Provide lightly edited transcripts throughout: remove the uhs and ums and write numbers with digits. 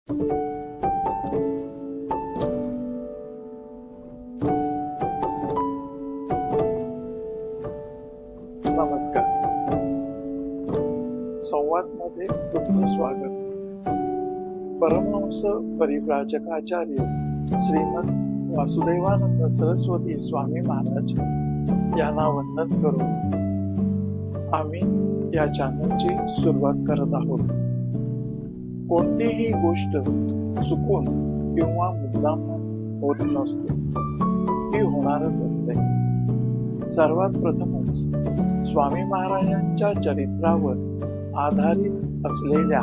नमस्कार. संवाद मध्ये तुमचं स्वागत. परमहंस परिव्राजकाचार्य श्रीमद वासुदेवानंद सरस्वती स्वामी महाराज यांना वंदन करून आम्ही या चॅनलची सुरुवात करत आहोत. कोणतीही गोष्ट चुकून किंवा मुद्दाम होत नसते, ती होणारच असते. सर्वात प्रथमच स्वामी महाराजांच्या चरित्रावर आधारित असलेल्या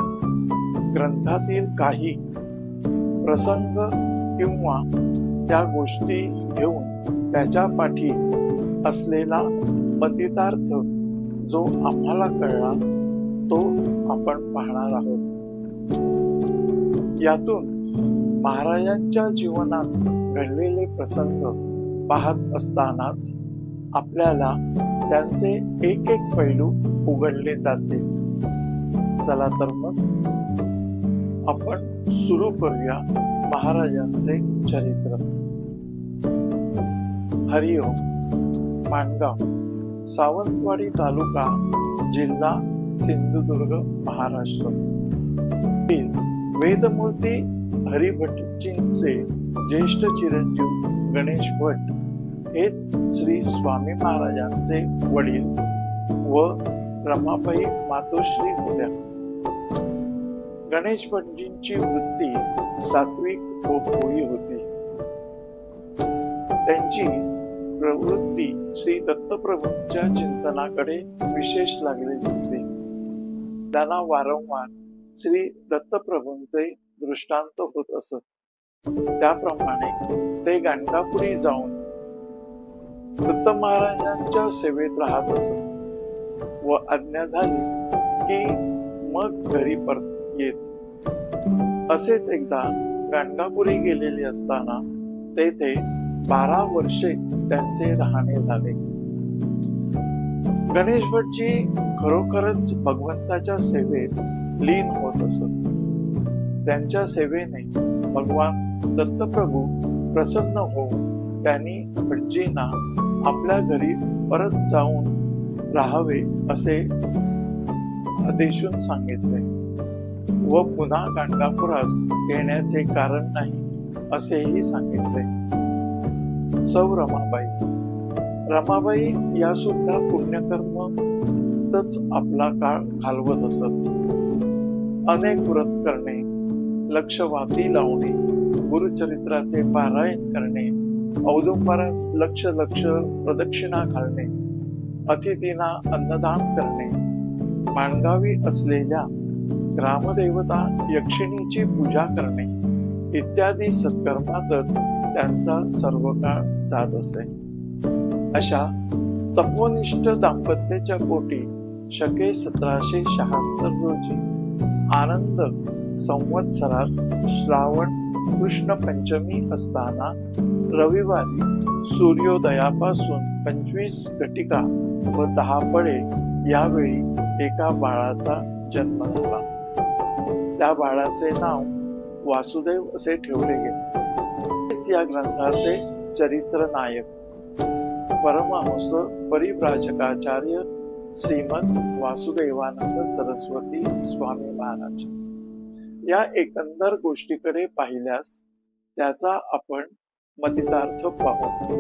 ग्रंथातील काही प्रसंग किंवा त्या गोष्टी घेऊन त्याच्या पाठी असलेला मतितार्थ जो आम्हाला कळला तो आपण पाहणार आहोत. यातून महाराजांच्या जीवनात घडलेले प्रसंग पाहत असतानाच आपल्याला त्यांचे एक एक पैलू उघडले जातील. चला तर मग आपण सुरू करूया महाराजांचे चरित्र. हरिओम. माणगाव, सावंतवाडी तालुका, जिल्हा सिंधुदुर्ग, महाराष्ट्र. वेदमूर्ती हरिभटजींचे ज्येष्ठ चिरंजीव गणेश भट हेच श्री स्वामी महाराजांचे वडील व रमाबाई मातोश्री होत्या. गणेश भटजींची वृत्ती सात्विक व भोळी होती. त्यांची प्रवृत्ती श्री दत्तप्रभूंच्या चिंतनाकडे विशेष लागलेली होती. त्यांना वारंवार श्री दत्तप्रभूंचे दृष्टांत होत असत. त्याप्रमाणे ते गाणगापुरी जाऊन दत्त महाराजांच्या सेवेत राहत असत व आज्ञा झाली की मग घरी परत येत. असेच एकदा गाणगापुरी गेलेले असताना तेथे 12 वर्षे त्यांचे राहणे झाले. गणेश भटजी खरोखरच भगवंताच्या सेवेत लीन होत असत. त्यांच्या सेवेने भगवान दत्तप्रभू प्रसन्न होऊन त्यांनी भटजींना आपल्या घरी परत जाऊन राहावे असे आदेशून सांगितले व पुन्हा गाणगापुरास येण्याचे कारण नाही असेही सांगितले. सौ रमाबाई या सुद्धा पुण्यकर्मच आपला काळ घालवत असत. अनेक व्रत करणे, लक्षवाती लावणे, गुरुचरित्राचे पारायण करणे, औदुंबरास लक्ष प्रदक्षिणा घालणे, अतिथींना अन्नदान करणे, माणगावी असलेल्या ग्रामदेवता यक्षिणीची पूजा करणे इत्यादी सत्कर्मातच त्यांचा सर्व काळ जात असे. अशा तपोनिष्ठ दाम्पत्याच्या पोटी शके 1776 रोजी आनंद संवत्सरात श्रावण कृष्ण पंचमी असताना रविवारी सूर्योदयापासून 25 घटिका व 10 पळे यावेळी एका बाळाचा जन्म झाला. त्या बाळाचे नाव वासुदेव असे ठेवले गेले. या ग्रंथाचे चरित्र नायक परमहंस परिव्राजकाचार्य श्रीमद वासुदेवानंद सरस्वती स्वामी महाराज. या एकंदर गोष्टीकडे पाहिल्यास त्याचा आपण मतितार्थ पाहू.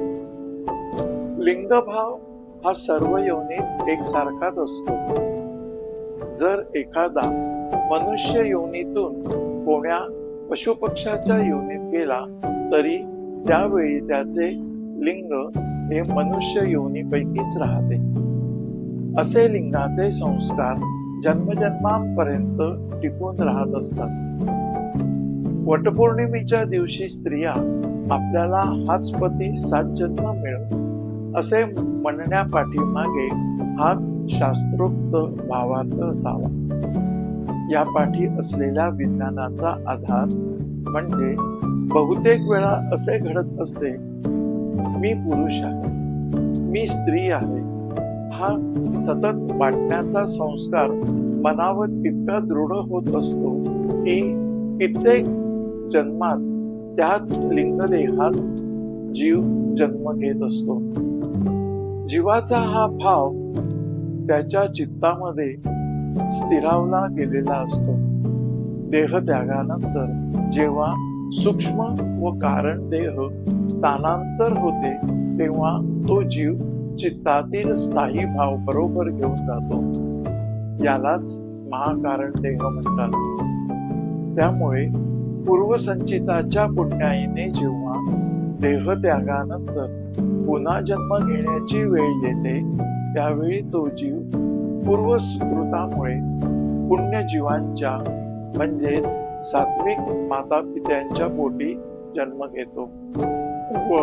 लिंगभाव हा सर्व योनीत एकसारखाच असतो. जर एखादा मनुष्य योनीतून कोण्या पशुपक्षाच्या योनीत गेला तरी त्यावेळी त्याचे लिंग हे मनुष्य योनीपैकीच राहते. असे लिंगाचे संस्कार जन्मजन्मांपर्यंत टिकून राहत असतात. वटपौर्णिमेच्या दिवशी स्त्रिया आपल्याला हाच पती 7 जन्म मिळो असे म्हणण्यापाठीमागे हाच शास्त्रोक्त भावार्थ असावा. या पाठी असलेल्या विज्ञानाचा आधार म्हणजे बहुतेक वेळा असे घडत असते, मी पुरुष आहे, मी स्त्री आहे, हा सतत वाटण्याचा संस्कार मनावर इतका दृढ होत असतो की कित्येक जन्मात त्याच लिंगदेहात जीव जन्म घेत असतो. जीवाचा हा भाव त्याच्या चित्तामध्ये स्थिरावला गेलेला असतो. देहत्यागानंतर जेव्हा सूक्ष्म व कारण देह स्थानांतर होते तेव्हा तो जीव चित्तातील स्थायी भाव बरोबर घेऊन जातो. यालाच महाकारण देह म्हणतात. त्यामुळे पूर्वसंचिताच्या पुण्याईने जेव्हा देहत्यागानंतर पुन्हा जन्म घेण्याची वेळ येते त्यावेळी तो जीव पूर्वस्कृतामुळे पुण्यजीवांच्या म्हणजेच सात्विक मातापित्यांच्या पोटी जन्म घेतो व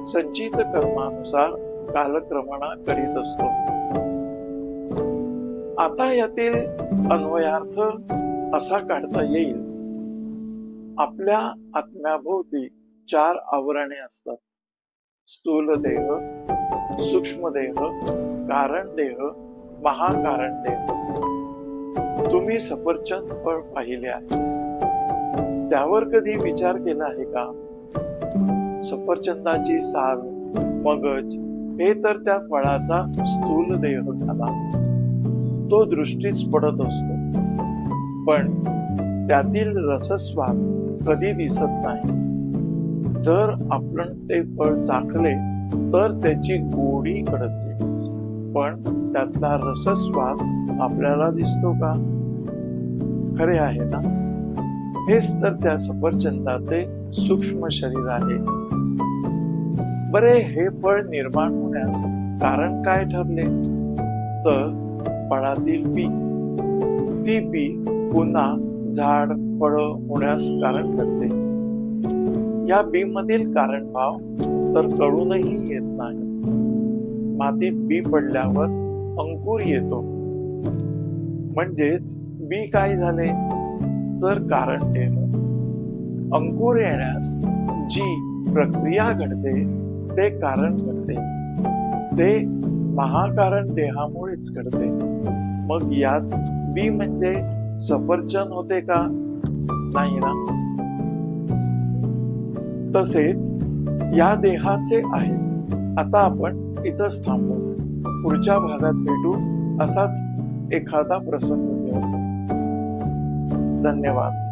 संचित कर्मानुसार कालक्रमणा करीत असतो. आता यातील अन्वयार्थ असा काढता येईल. आपल्या आत्म्याभोवती 4 आवरणे असतात. स्थूल देह, सूक्ष्म देह, कारण देह, महाकारण देह. तुम्ही सफरचंद फळ पाहिले आहे, त्यावर कधी विचार केला आहे का? सफरचंदाची साल, मगज हे तर त्या फळाचा स्थूल देह झाला. तो दृष्टीस पडत असतो, पण त्यातील रसस्वाद कधी दिसत नाही. जर आपण ते फळ चाखले तर त्याची गोडी कळते, पण त्यातला रसस्वाद आपल्याला दिसतो का? खरे आहे ना? हेच तर त्या सफरचंदाचे सूक्ष्म शरीर आहे. बरे, हे फळ निर्माण होण्यास कारण काय ठरले? तर फळातील बी. ती बी पुन्हा झाड, फळ होण्यास कारण ठरते. या बी मधील कारणभाव तर कळूनही येत नाही. मातीत बी पडल्यावर अंकुर येतो, म्हणजेच बी काय झाले तर कारण देह. अंकुर येण्यास जी प्रक्रिया घडते ते कारण घडते. ते महाकारण देहामुळेच घडते. मग यात बी म्हणजे सफरचंद होते का? नाही ना. तसेच या देहाचे आहे. आता आपण इथंच थांबू. पुढच्या भागात भेटू. असाच एखादा प्रसंग घेऊ. धन्यवाद.